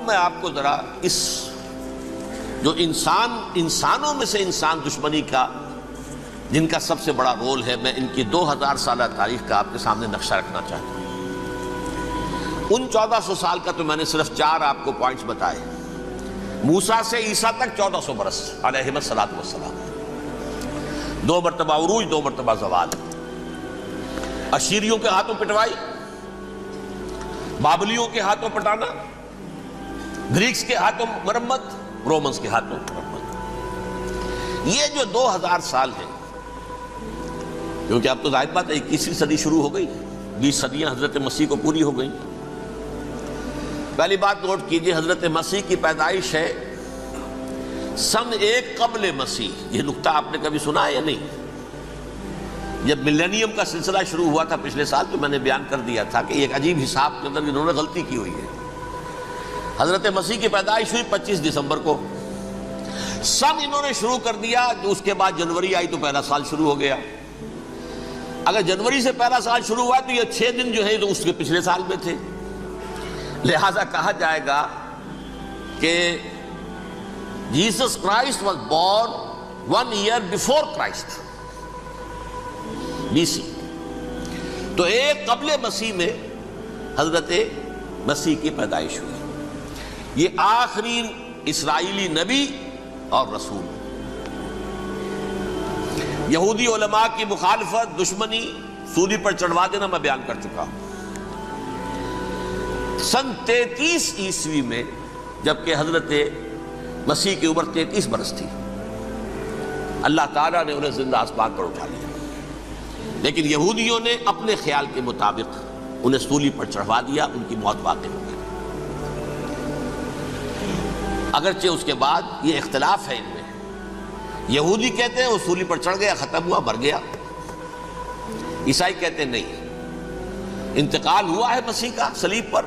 میں آپ کو ذرا اس جو انسانوں میں سے انسان دشمنی کا جن کا سب سے بڑا رول ہے، میں ان کی 2000 سالہ تاریخ کا آپ کے سامنے نقشہ رکھنا چاہتا ہوں۔ ان 1400 سال کا تو میں نے صرف 4 آپ کو پوائنٹس بتائے۔ موسیٰ سے عیسیٰ تک 1400 برس علیہ الصلوۃ والسلام، 2 مرتبہ عروج، 2 مرتبہ زوال، اشیریوں کے ہاتھوں پٹوائی، بابلیوں کے ہاتھوں پٹانا، گریکس کے ہاتھوں مرمت، رومنز کے ہاتھوں مرمت۔ یہ جو 2000 سال ہے، کیونکہ اب تو ظاہر بات ہے 21ویں صدی شروع ہو گئی، 20 صدیاں حضرت مسیح کو پوری ہو گئی۔ پہلی بات نوٹ کیجئے، حضرت مسیح کی پیدائش ہے سن 1 قبل مسیح۔ یہ نقطہ آپ نے کبھی سنا ہے یا نہیں؟ جب ملینیم کا سلسلہ شروع ہوا تھا پچھلے سال، تو میں نے بیان کر دیا تھا کہ ایک عجیب حساب کے اندر انہوں نے غلطی کی ہوئی ہے۔ حضرت مسیح کی پیدائش ہوئی 25 دسمبر کو، سن انہوں نے شروع کر دیا، اس کے بعد جنوری آئی تو پہلا سال شروع ہو گیا۔ اگر جنوری سے پہلا سال شروع ہوا تو یہ 6 دن جو ہے تو اس کے پچھلے سال میں تھے، لہذا کہا جائے گا کہ Jesus Christ was born 1 year before Christ, BC۔ تو 1 قبل مسیح میں حضرت مسیح کی پیدائش ہوئی۔ یہ آخری اسرائیلی نبی اور رسول۔ یہودی علماء کی مخالفت، دشمنی، سولی پر چڑھوا دینا میں بیان کر چکا ہوں۔ سن 33 عیسوی میں جبکہ حضرت مسیح کی عمر 33 برس تھی، اللہ تعالیٰ نے انہیں زندہ آسمان پر اٹھا لیا، لیکن یہودیوں نے اپنے خیال کے مطابق انہیں سولی پر چڑھوا دیا، ان کی موت واقع ہو گئی۔ اگرچہ اس کے بعد یہ اختلاف ہے ان میں، یہودی کہتے ہیں وہ سولی پر چڑھ گیا، ختم ہوا، مر گیا، عیسائی کہتے ہیں نہیں، انتقال ہوا ہے مسیح کا صلیب پر،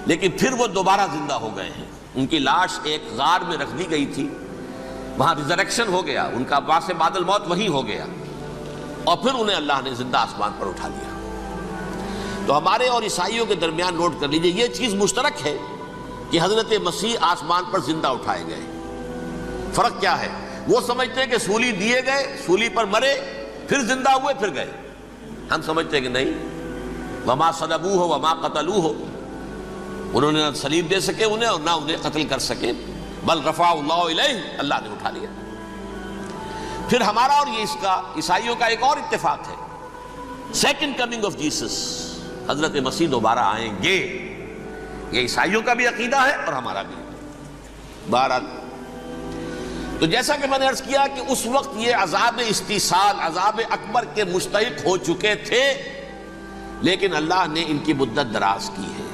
لیکن پھر وہ دوبارہ زندہ ہو گئے ہیں۔ ان کی لاش ایک غار میں رکھ دی گئی تھی، وہاں ریزریکشن ہو گیا، ان کا باعث بعد الموت وہیں ہو گیا، اور پھر انہیں اللہ نے زندہ آسمان پر اٹھا لیا۔ تو ہمارے اور عیسائیوں کے درمیان نوٹ کر لیجئے، یہ چیز مشترک ہے کہ حضرت مسیح آسمان پر زندہ اٹھائے گئے۔ فرق کیا ہے؟ وہ سمجھتے ہیں کہ سولی دیے گئے، سولی پر مرے، پھر زندہ ہوئے، پھر گئے۔ ہم سمجھتے ہیں کہ نہیں، وما صلبوہ وما قتلوہ، انہوں نے نہ صلیب دے سکے انہیں اور نہ انہیں قتل کر سکے، بل رفعہ اللہ الیہ، اللہ نے اٹھا لیا۔ پھر ہمارا اور یہ اس کا عیسائیوں کا ایک اور اتفاق ہے، سیکنڈ کمنگ آف جیسس، حضرت مسیح دوبارہ آئیں گے، یہ عیسائیوں کا بھی عقیدہ ہے اور ہمارا بھی۔ بہرحال تو جیسا کہ میں نے عرض کیا کہ اس وقت یہ عذاب استیصال، عذاب اکبر کے مستحق ہو چکے تھے، لیکن اللہ نے ان کی مدت دراز کی ہے،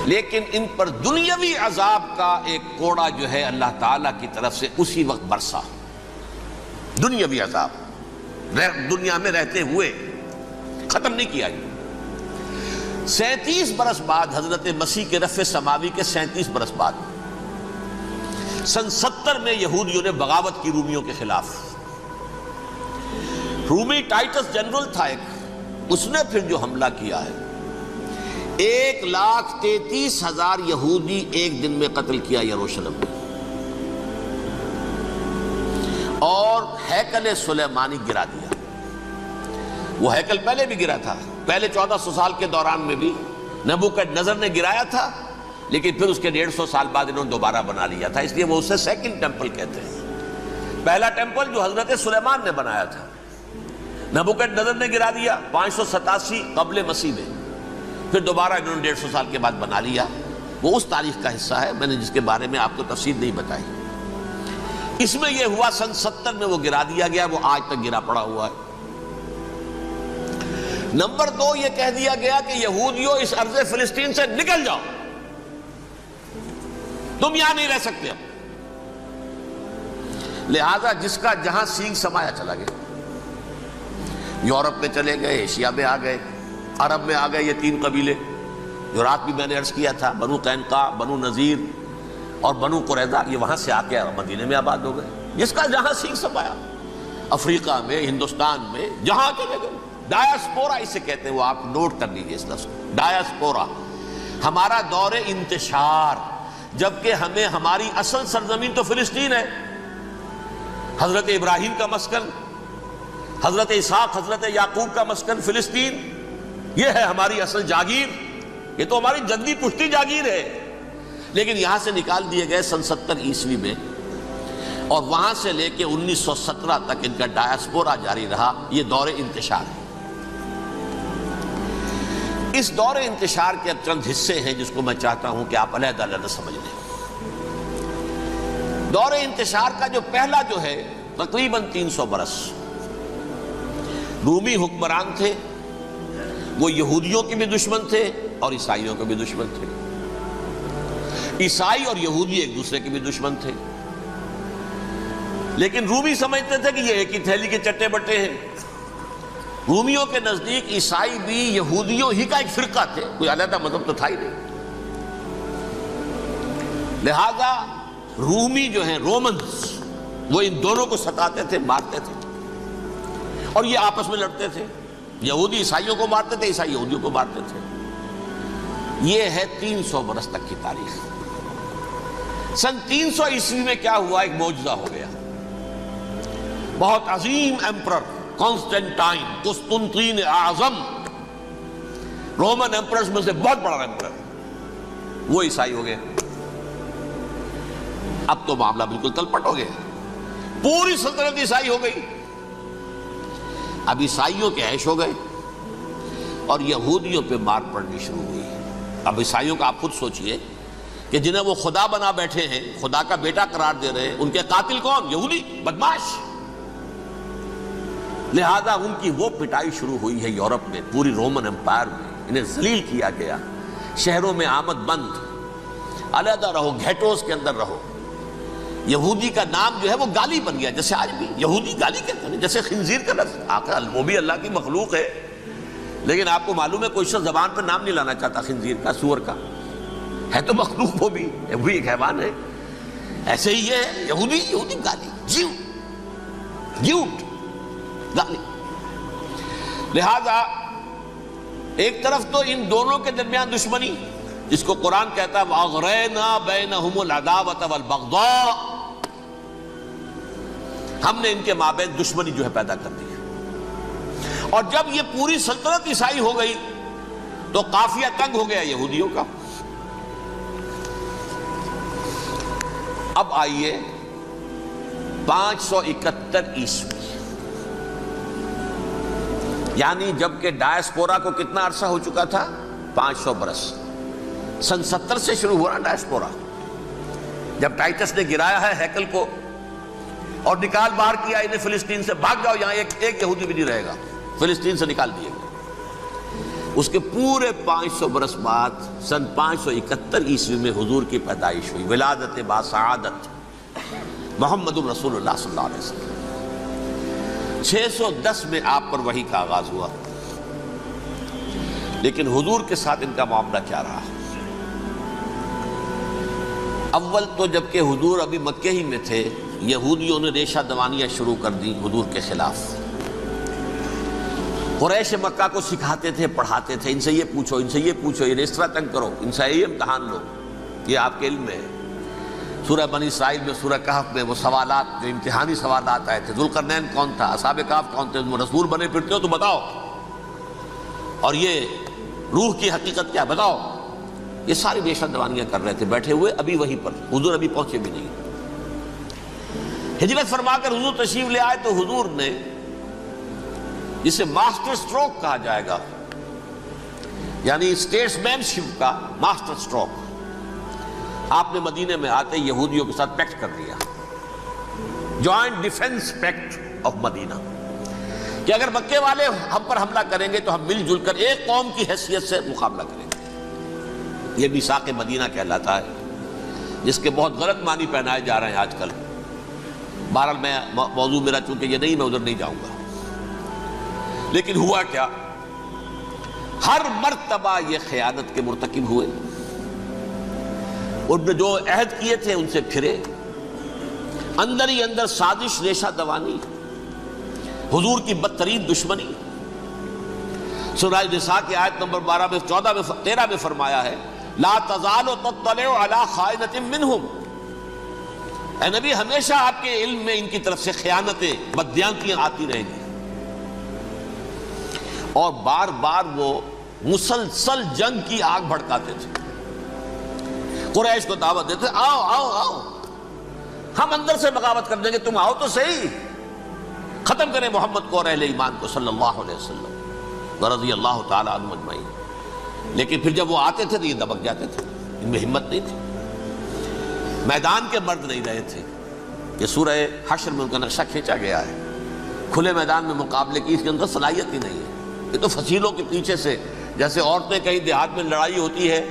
لیکن ان پر دنیاوی عذاب کا ایک کوڑا جو ہے اللہ تعالیٰ کی طرف سے اسی وقت برسا۔ دنیاوی عذاب دنیا میں رہتے ہوئے ختم نہیں کیا گیا۔ 37 برس بعد حضرت مسیح کے رفع سماوی کے 37 برس بعد سن 70 میں یہودیوں نے بغاوت کی رومیوں کے خلاف۔ رومی ٹائٹس جنرل تھا ایک، اس نے پھر جو حملہ کیا ہے، 1,33,000 یہودی ایک دن میں قتل کیا یروشلم میں، اور ہیکل سلیمانی گرا دیا۔ وہ ہیکل پہلے بھی گرا تھا، پہلے 1400 سال کے دوران میں بھی نبوکڈنیزر نے گرایا تھا، لیکن پھر اس کے 150 سال بعد انہوں نے دوبارہ بنا لیا تھا، اس لیے وہ اسے سیکنڈ ٹیمپل کہتے ہیں۔ پہلا ٹیمپل جو حضرت سلیمان نے بنایا تھا، نبوکڈنیزر نے گرا دیا 587 قبل مسیح میں، پھر دوبارہ انہوں نے 150 سال کے بعد بنا لیا۔ وہ اس تاریخ کا حصہ ہے، میں نے جس کے بارے میں آپ کو تفصیل نہیں بتائی۔ اس میں یہ ہوا سن 70 میں وہ گرا دیا گیا، وہ آج تک گرا پڑا ہوا ہے۔ نمبر 2 یہ کہہ دیا گیا کہ یہودیوں اس ارض فلسطین سے نکل جاؤ، تم یہاں نہیں رہ سکتے اب۔ لہذا جس کا جہاں سینگ سمایا چلا گیا، یورپ میں چلے گئے، ایشیا میں آ گئے، عرب میں آ گئے، یہ 3 قبیلے جو رات بھی میں نے عرض کیا تھا، بنو قینقاع، بنو نذیر اور بنو قریظہ، یہ وہاں سے آ کے مدینے میں آباد ہو گئے۔ جس کا جہاں سینگ سمایا، افریقہ میں، ہندوستان میں، جہاں چلے گئے، ڈایاسپورا اسے کہتے ہیں، وہ آپ نوٹ کر لیجیے اس لفظ کو، ڈایاسپورا۔ ہمارا دور انتشار، جبکہ ہمیں ہماری اصل سرزمین تو فلسطین ہے، حضرت ابراہیم کا مسکن، حضرت اسحاق حضرت یعقوب کا مسکن فلسطین، یہ ہے ہماری اصل جاگیر، یہ تو ہماری جدی پشتی جاگیر ہے، لیکن یہاں سے نکال دیے گئے سن 70 عیسوی میں، اور وہاں سے لے کے 1917 تک ان کا ڈایاسپورا جاری رہا۔ یہ دور انتشار ہے۔ اس دور انتشار کے اب چند حصے ہیں جس کو میں چاہتا ہوں کہ آپ علیحدہ علیحدہ سمجھ لیں۔ دور انتشار کا جو پہلا جو ہے تقریباً 300 برس رومی حکمران تھے، وہ یہودیوں کے بھی دشمن تھے اور عیسائیوں کے بھی دشمن تھے، عیسائی اور یہودی ایک دوسرے کے بھی دشمن تھے، لیکن رومی سمجھتے تھے کہ یہ ایک ہی تھیلی کے چٹے بٹے ہیں۔ رومیوں کے نزدیک عیسائی بھی یہودیوں ہی کا ایک فرقہ تھے، کوئی علیحدہ مذہب تو تھا ہی نہیں، لہذا رومی جو ہیں رومنز وہ ان دونوں کو ستاتے تھے، مارتے تھے، اور یہ آپس میں لڑتے تھے، یہودی عیسائیوں کو مارتے تھے، عیسائی یہودیوں کو مارتے تھے۔ یہ ہے 300 برس تک کی تاریخ۔ سن 300 عیسوی میں کیا ہوا؟ ایک معجزہ ہو گیا۔ بہت عظیم ایمپرر کانسٹینٹائن، قسطنطین اعظم، رومن ایمپررز میں سے بہت بڑا ایمپرر، وہ عیسائی ہو گئے۔ اب تو معاملہ بالکل تلپٹ ہو گیا، پوری سلطنت عیسائی ہو گئی۔ اب عیسائیوں کے عیش ہو گئے اور یہودیوں پہ مار پڑنی شروع ہوئی۔ اب عیسائیوں کا آپ خود سوچئے کہ جنہیں وہ خدا بنا بیٹھے ہیں، خدا کا بیٹا قرار دے رہے ہیں، ان کے قاتل کون؟ یہودی بدماش۔ لہذا ان کی وہ پٹائی شروع ہوئی ہے یورپ میں، پوری رومن امپائر میں، انہیں ذلیل کیا گیا، شہروں میں آمد بند، علیحدہ رہو، گھیٹوز کے اندر رہو۔ یہودی کا نام جو ہے وہ گالی بن گیا، جیسے آج بھی یہودی گالی کہتے ہیں، جیسے خنزیر کا لفظ، آخر وہ بھی اللہ کی مخلوق ہے، لیکن آپ کو معلوم ہے کوئی شخص زبان پر نام نہیں لانا چاہتا خنزیر کا، سور کا، ہے تو مخلوق، وہ بھی ایک حیوان ہے۔ ایسے ہی یہ ہے یہودی گالی، جیوٹ گالی۔ لہذا ایک طرف تو ان دونوں کے درمیان دشمنی، جس کو قرآن کہتا ہے وَأَغْرَيْنَا بَيْنَهُمُ الْعَدَاوَةَ وَالْبَغْضَاءَ، ہم نے ان کے مابین دشمنی جو ہے پیدا کر دی ہے۔ اور جب یہ پوری سلطنت عیسائی ہو گئی تو قافیہ تنگ ہو گیا یہودیوں کا۔ اب آئیے 571 عیسوی، یعنی جبکہ ڈایاسپورا کو کتنا عرصہ ہو چکا تھا؟ 500 برس۔ سن 70 سے شروع ہوا نا ڈایاسپورا، جب ٹائٹس نے گرایا ہے ہیکل کو اور نکال باہر کیا انہیں فلسطین سے، بھاگ جاؤ، یہاں ایک یہودی بھی نہیں رہے گا، فلسطین سے نکال دیے گئے۔ اس کے پورے 500 برس بعد سن 571 عیسوی میں حضور کی پیدائش ہوئی، ولادت باسعادت محمد الرسول اللہ صلی اللہ علیہ وسلم۔ 610 میں آپ پر وحی کا آغاز ہوا، لیکن حضور کے ساتھ ان کا معاملہ کیا رہا؟ اول تو جبکہ حضور ابھی مکے ہی میں تھے، یہودیوں نے ریشہ دوانیاں شروع کر دی حضور کے خلاف۔ قریش مکہ کو سکھاتے تھے، پڑھاتے تھے، ان سے یہ پوچھو، ان سے یہ پوچھو، یہ اس طرح تنگ کرو، ان سے یہ امتحان لو، یہ آپ کے علم میں ہے۔ سورہ بنی اسرائیل میں، سورہ کہف میں وہ سوالات، جو امتحانی سوالات آئے تھے، ذوالقرنین کون تھا، اصحاب کہف کون تھے، تم رسول بنے پھرتے ہو تو بتاؤ، اور یہ روح کی حقیقت کیا بتاؤ، یہ ساری ریشہ دوانیاں کر رہے تھے بیٹھے ہوئے ابھی وہیں پر، حضور ابھی پہنچے بھی نہیں۔ ہجرت فرما کر حضور تشریف لے آئے تو حضور نے، جسے ماسٹر سٹروک کہا جائے گا، یعنی اسٹیٹس مین شپ کا ماسٹر سٹروک، آپ نے مدینے میں آتے یہودیوں کے ساتھ پیکٹ کر دیا، جوائنٹ ڈیفنس پیکٹ آف مدینہ، کہ اگر مکے والے ہم پر حملہ کریں گے تو ہم مل جل کر ایک قوم کی حیثیت سے مقابلہ کریں گے۔ یہ میثاق مدینہ کہلاتا ہے، جس کے بہت غلط معنی پہنائے جا رہے ہیں آج کل۔ بہرحال میں موضوع میرا چونکہ یہ نہیں، میں ادھر نہیں جاؤں گا، لیکن ہوا کیا؟ ہر مرتبہ یہ خیانت کے مرتکب ہوئے، ان نے جو عہد کیے تھے ان سے پھرے، اندر ہی اندر سازش، ریشہ دوانی، حضور کی بدترین دشمنی۔ سورہ نساء کی آیت نمبر 12 میں 14 میں 13 میں فرمایا ہے لا تزال تطلع علی خائنۃ منہم، اے نبی ہمیشہ آپ کے علم میں ان کی طرف سے خیانتیں، بددیانتیاں آتی رہیں گی۔ اور بار بار وہ مسلسل جنگ کی آگ بھڑکاتے تھے، قریش کو دعوت دیتے، آؤ آؤ آؤ ہم اندر سے بغاوت کر دیں گے، تم آؤ تو صحیح، ختم کریں محمد کو اور اہل ایمان کو صلی اللہ علیہ وسلم ورضی اللہ تعالی عنہم اجمعین۔ لیکن پھر جب وہ آتے تھے تو یہ دبک جاتے تھے، ان میں ہمت نہیں تھی، میدان کے مرد نہیں رہے تھے۔ یہ سورہ حشر میں ان کا نقشہ کھینچا گیا ہے، کھلے میدان میں مقابلے کی اس کے اندر صلاحیت ہی نہیں ہے۔ یہ تو فصیلوں کے پیچھے سے، جیسے عورتیں کہیں دیہات میں لڑائی ہوتی ہے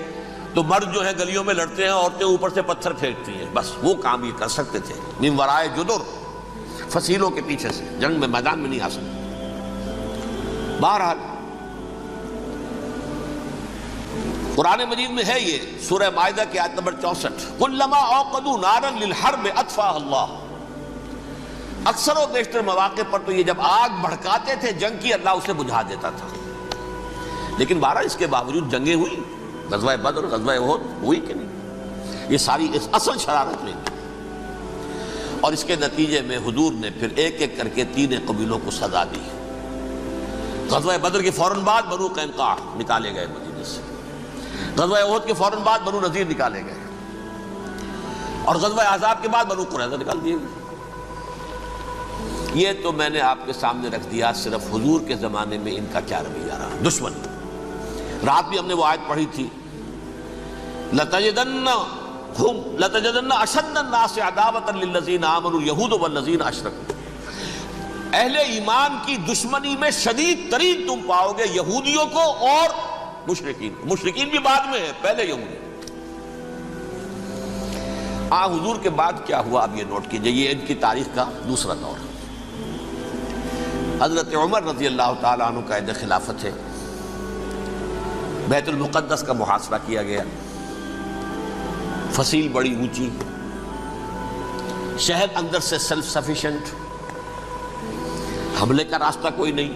تو مرد جو ہے گلیوں میں لڑتے ہیں، عورتیں اوپر سے پتھر پھینکتی ہیں، بس وہ کام یہ کر سکتے تھے، من ورائے جدر، فصیلوں کے پیچھے سے، جنگ میں میدان میں نہیں آ سکتے۔ بہرحال قرآن مجید میں ہے یہ سورہ مائدہ کی آیت نمبر 64، کلما اوقدوا نارا للحرب اطفاها اللہ۔ اکثر و بیشتر مواقع پر تو یہ جب آگ بھڑکاتے تھے جنگ کی، اللہ اسے بجھا دیتا تھا۔ لیکن بہرحال اس کے باوجود جنگیں ہوئی، غزوہ بدر، غزوہ احد ہوئی کہ نہیں، یہ ساری اس اصل شرارت میں تھی۔ اور اس کے نتیجے میں حضور نے پھر ایک ایک کر کے 3 قبیلوں کو سزا دی۔ غزوہ بدر کے فوراً بعد بنو قینقاع نکالے گئے مدینے سے، غزوہ احد کے فوراً بعد بنو نذیر نکالے گئے، اور غزوہ احزاب کے بعد بنو قریظہ نکال دیے گئے۔ یہ تو میں نے آپ کے سامنے رکھ دیا صرف حضور کے زمانے میں ان کا کیا رویہ رہا، دشمن۔ رات بھی ہم نے وہ آیت پڑھی تھی، لَتَجِدَنَّ أَشَدَّ النَّاسِ عَدَاوَةً لِلَّذِينَ آمَنُوا الْيَهُودُ وَالَّذِينَ أَشْرَكُوا، اہل ایمان کی دشمنی میں شدید ترین تم پاؤ گے یہودیوں کو اور مشرکین کو۔ مشرکین بھی بعد میں ہے، پہلے یہودی۔ حضور کے بعد کیا ہوا اب یہ نوٹ کیجئے، یہ ان کی تاریخ کا دوسرا دور۔ حضرت عمر رضی اللہ تعالیٰ عنہ قائد خلافت ہے، بیت المقدس کا محاصرہ کیا گیا، فصیل بڑی اونچی، شہر اندر سے سیلف سفیشنٹ، حملے کا راستہ کوئی نہیں،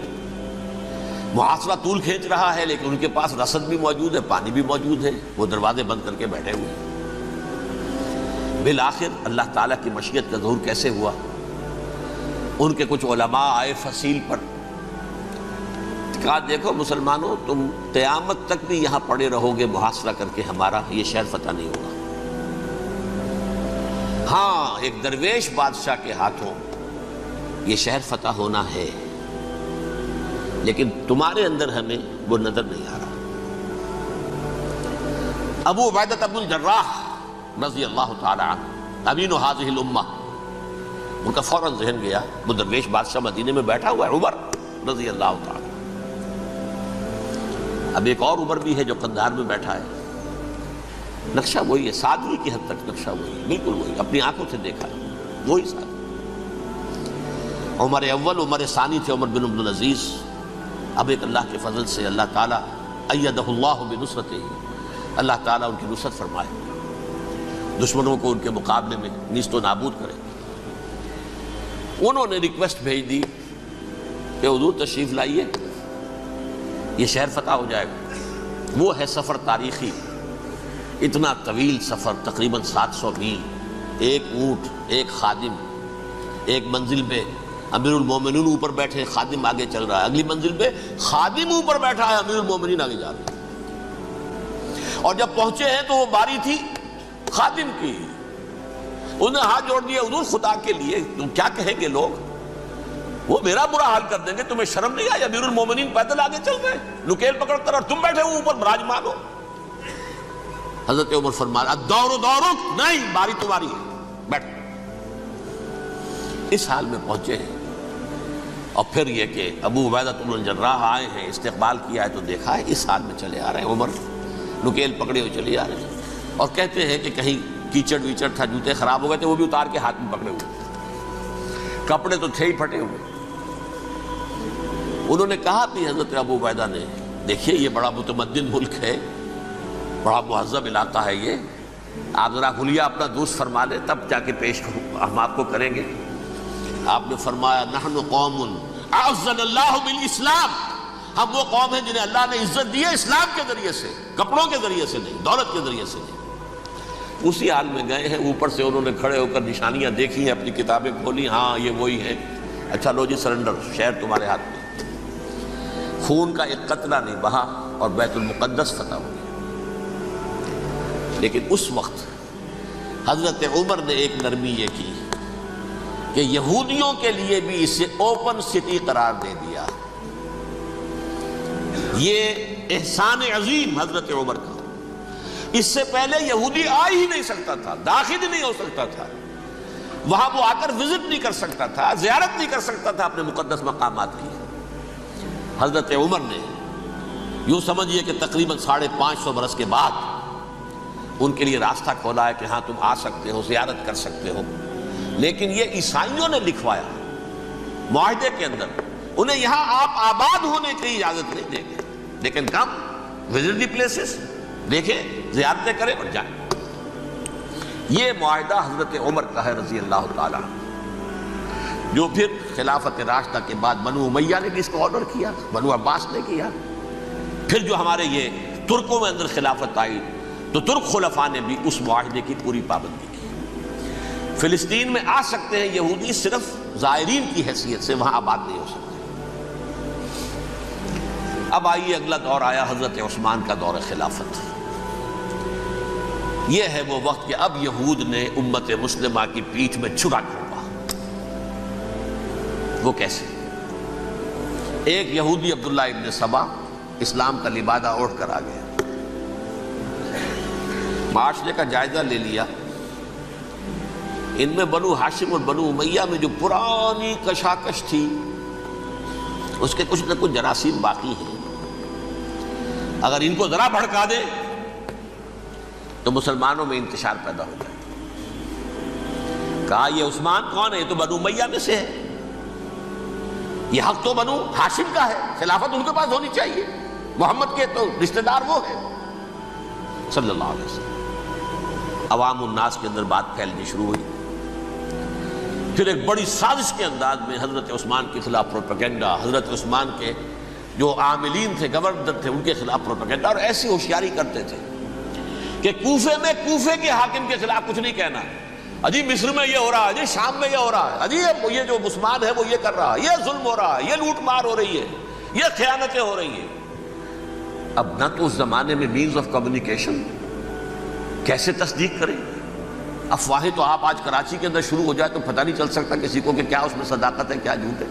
محاصرہ طول کھینچ رہا ہے، لیکن ان کے پاس رسد بھی موجود ہے، پانی بھی موجود ہے، وہ دروازے بند کر کے بیٹھے ہوئے۔ بالآخر اللہ تعالیٰ کی مشیت کا ظہور کیسے ہوا، ان کے کچھ علماء آئے فصیل پر، کہا دیکھو مسلمانوں، تم قیامت تک بھی یہاں پڑے رہو گے محاصرہ کر کے، ہمارا یہ شہر فتح نہیں ہوگا۔ ہاں ایک درویش بادشاہ کے ہاتھوں یہ شہر فتح ہونا ہے، لیکن تمہارے اندر ہمیں وہ نظر نہیں آ رہا۔ ابو عبیدہ بن الجراح رضی اللہ تعالی عنہ، امین ھذہ الامہ، ان کا فوراً ذہن گیا، وہ درویش بادشاہ مدینے میں بیٹھا ہوا ہے، عمر رضی اللہ تعالی۔ اب ایک اور عمر بھی ہے جو قندھار میں بیٹھا ہے، نقشہ وہی ہے، سادگی کی حد تک نقشہ وہی ہے، بالکل وہی، اپنی آنکھوں سے دیکھا ہے، وہی سادگی۔ عمر اول، عمر ثانی تھے عمر بن عبد العزیز۔ اب ایک اللہ کے فضل سے اللہ تعالیٰ ایدہ اللہ بنصرتہ، اللہ تعالیٰ ان کی نصرت فرمائے، دشمنوں کو ان کے مقابلے میں نیست و نابود کرے۔ انہوں نے ریکویسٹ بھیج دی کہ حضور تشریف لائیے، یہ شہر فتح ہو جائے گا۔ وہ ہے سفر تاریخی، اتنا طویل سفر، تقریباً 700 میل، ایک اونٹ، ایک خادم، ایک منزل پہ امیر المومنین اوپر بیٹھے، خادم آگے چل رہا ہے، اگلی منزل پہ خادم اوپر بیٹھا ہے، امیر المومنین آگے جا رہے ہیں۔ اور جب پہنچے ہیں تو وہ باری تھی خادم کی، انہوں نے ہاتھ جوڑ دیا، حضور خدا کے لیے تم کیا کہیں گے لوگ، وہ میرا برا حال کر دیں گے، تمہیں شرم نہیں آئی، امیر المومنین پیدل آگے چل رہے ہیں نکیل پکڑ کر، اور تم بیٹھے ہو اوپر براجمان ہو۔ حضرت عمر فرمایا الدور دورک، نہیں باری تمہاری ہے، بیٹھ۔ اس حال میں پہنچے ہیں، اور پھر یہ کہ ابو عبیدہ بن الجراح آئے ہیں، استقبال کیا ہے تو دیکھا ہے اس حال میں چلے آ رہے ہیں، عمر نکیل پکڑے ہوئے چلے آ رہے ہیں، اور کہتے ہیں کہ کہیں کیچڑ ویچڑ تھا، جوتے خراب ہو گئے تھے، وہ بھی اتار کے ہاتھ میں پکڑے ہوئے، کپڑے تو تھے ہی پھٹے ہوئے۔ انہوں نے کہا بھی حضرت ابو عبیدہ نے، دیکھیے یہ بڑا متمدن ملک ہے، بڑا مہذب علاقہ ہے یہ، آپ ذرا حلیہ اپنا درست فرما لیں تب جا کے پیش ہم آپ کو کریں گے۔ آپ نے فرمایا نحن قوم اعزنا اللہ بالاسلام، ہم وہ قوم ہیں جنہیں اللہ نے عزت دی ہے اسلام کے ذریعے سے، کپڑوں کے ذریعے سے نہیں، دولت کے ذریعے سے نہیں۔ اسی حال میں گئے ہیں، اوپر سے انہوں نے کھڑے ہو کر نشانیاں دیکھی ہیں، اپنی کتابیں کھولی، ہاں یہ وہی ہیں، اچھا لو جی سرنڈر، شہر تمہارے ہاتھ میں۔ خون کا ایک قطرہ نہیں بہا اور بیت المقدس فتح ہو گیا۔ لیکن اس وقت حضرت عمر نے ایک نرمی یہ کی کہ یہودیوں کے لیے بھی اسے اوپن سٹی قرار دے دیا۔ یہ احسان عظیم حضرت عمر کا، اس سے پہلے یہودی آ ہی نہیں سکتا تھا، داخل ہی نہیں ہو سکتا تھا، وہاں وہ آ کر وزٹ نہیں کر سکتا تھا، زیارت نہیں کر سکتا تھا اپنے مقدس مقامات کی۔ حضرت عمر نے یوں سمجھیے کہ تقریباً 550 برس کے بعد ان کے لیے راستہ کھولا ہے کہ ہاں تم آ سکتے ہو، زیارت کر سکتے ہو۔ لیکن یہ عیسائیوں نے لکھوایا معاہدے کے اندر، انہیں یہاں آپ آباد ہونے کی اجازت نہیں دیں گے، لیکن کم وزٹ دی پلیسز، دیکھیں زیارتیں کریں اور جائیں۔ یہ معاہدہ حضرت عمر کا ہے رضی اللہ تعالیٰ، جو پھر خلافت راشدہ کے بعد بنو امیہ نے بھی اس کو آنر کیا، بنو عباس نے کیا، پھر جو ہمارے یہ ترکوں میں اندر خلافت آئی تو ترک خلفاء نے بھی اس معاہدے کی پوری پابندی کی۔ فلسطین میں آ سکتے ہیں یہودی صرف زائرین کی حیثیت سے، وہاں آباد نہیں ہو سکتے۔ اب آئیے اگلا دور آیا حضرت عثمان کا دور خلافت۔ یہ ہے وہ وقت کہ اب یہود نے امت مسلمہ کی پیٹھ میں چھرا گھونپا۔ وہ کیسے؟ ایک یہودی عبداللہ ابن سبا اسلام کا لبادہ اوڑھ کر آ گیا، معاشرے کا جائزہ لے لیا، ان میں بنو ہاشم اور بنو امیہ میں جو پرانی کشاکش تھی اس کے کچھ نہ کچھ جراثیم باقی ہیں، اگر ان کو ذرا بھڑکا دے تو مسلمانوں میں انتشار پیدا ہو جائے۔ کہا یہ عثمان کون ہے؟ یہ تو بنو امیہ میں سے ہے، یہ حق تو بنو ہاشم کا ہے، خلافت ان کے پاس ہونی چاہیے، محمد کے تو رشتہ دار وہ ہے صلی اللہ علیہ وسلم۔ عوام الناس کے اندر بات پھیلنی شروع ہوئی، پھر ایک بڑی سازش کے انداز میں حضرت عثمان کے خلاف پروپیگنڈا، حضرت عثمان کے جو عاملین تھے، گورنر تھے، ان کے خلاف پروپیگنڈا، اور ایسی ہوشیاری کرتے تھے کہ کوفے میں کوفے کے حاکم کے خلاف کچھ نہیں کہنا، اجی مصر میں یہ ہو رہا ہے، اجی شام میں یہ ہو رہا ہے، اجی یہ جو مسلمان ہے وہ یہ کر رہا ہے، یہ ظلم ہو رہا ہے، یہ لوٹ مار ہو رہی ہے، یہ خیانتیں ہو رہی ہیں۔ اب نہ تو اس زمانے میں مینز آف کمیونیکیشن، کیسے تصدیق کریں؟ افواہیں تو آپ آج کراچی کے اندر شروع ہو جائے تو پتہ نہیں چل سکتا کسی کو کہ کیا اس میں صداقت ہے کیا جھوٹ ہے،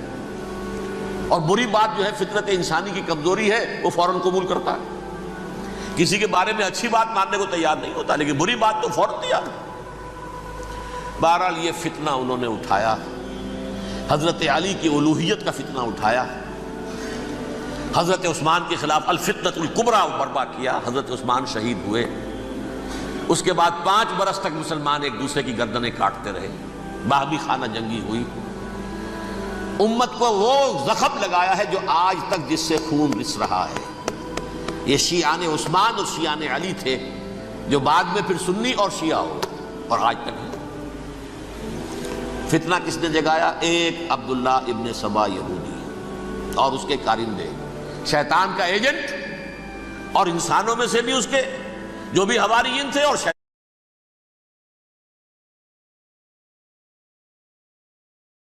اور بری بات جو ہے فطرت انسانی کی کمزوری ہے وہ فوراً قبول کرتا ہے، کسی کے بارے میں اچھی بات ماننے کو تیار نہیں ہوتا لیکن بری بات تو فوراً تیار ہے۔ بہرحال یہ فتنہ انہوں نے اٹھایا، حضرت علی کی الوہیت کا فتنہ اٹھایا، حضرت عثمان کے خلاف الفتنۃ الکبریٰ برپا کیا، حضرت عثمان شہید ہوئے۔ اس کے بعد 5 برس تک مسلمان ایک دوسرے کی گردنیں کاٹتے رہے، باہمی خانہ جنگی ہوئی، امت کو وہ زخم لگایا ہے جو آج تک جس سے خون رس رہا ہے۔ یہ شیعان عثمان اور شیعان علی تھے جو بعد میں پھر سنی اور شیعہ ہو اور آج تک ہے۔ فتنہ کس نے جگایا؟ ایک عبداللہ ابن سبا یہودی اور اس کے کارندے، شیطان کا ایجنٹ، اور انسانوں میں سے بھی اس کے جو بھی حواریین تھے اور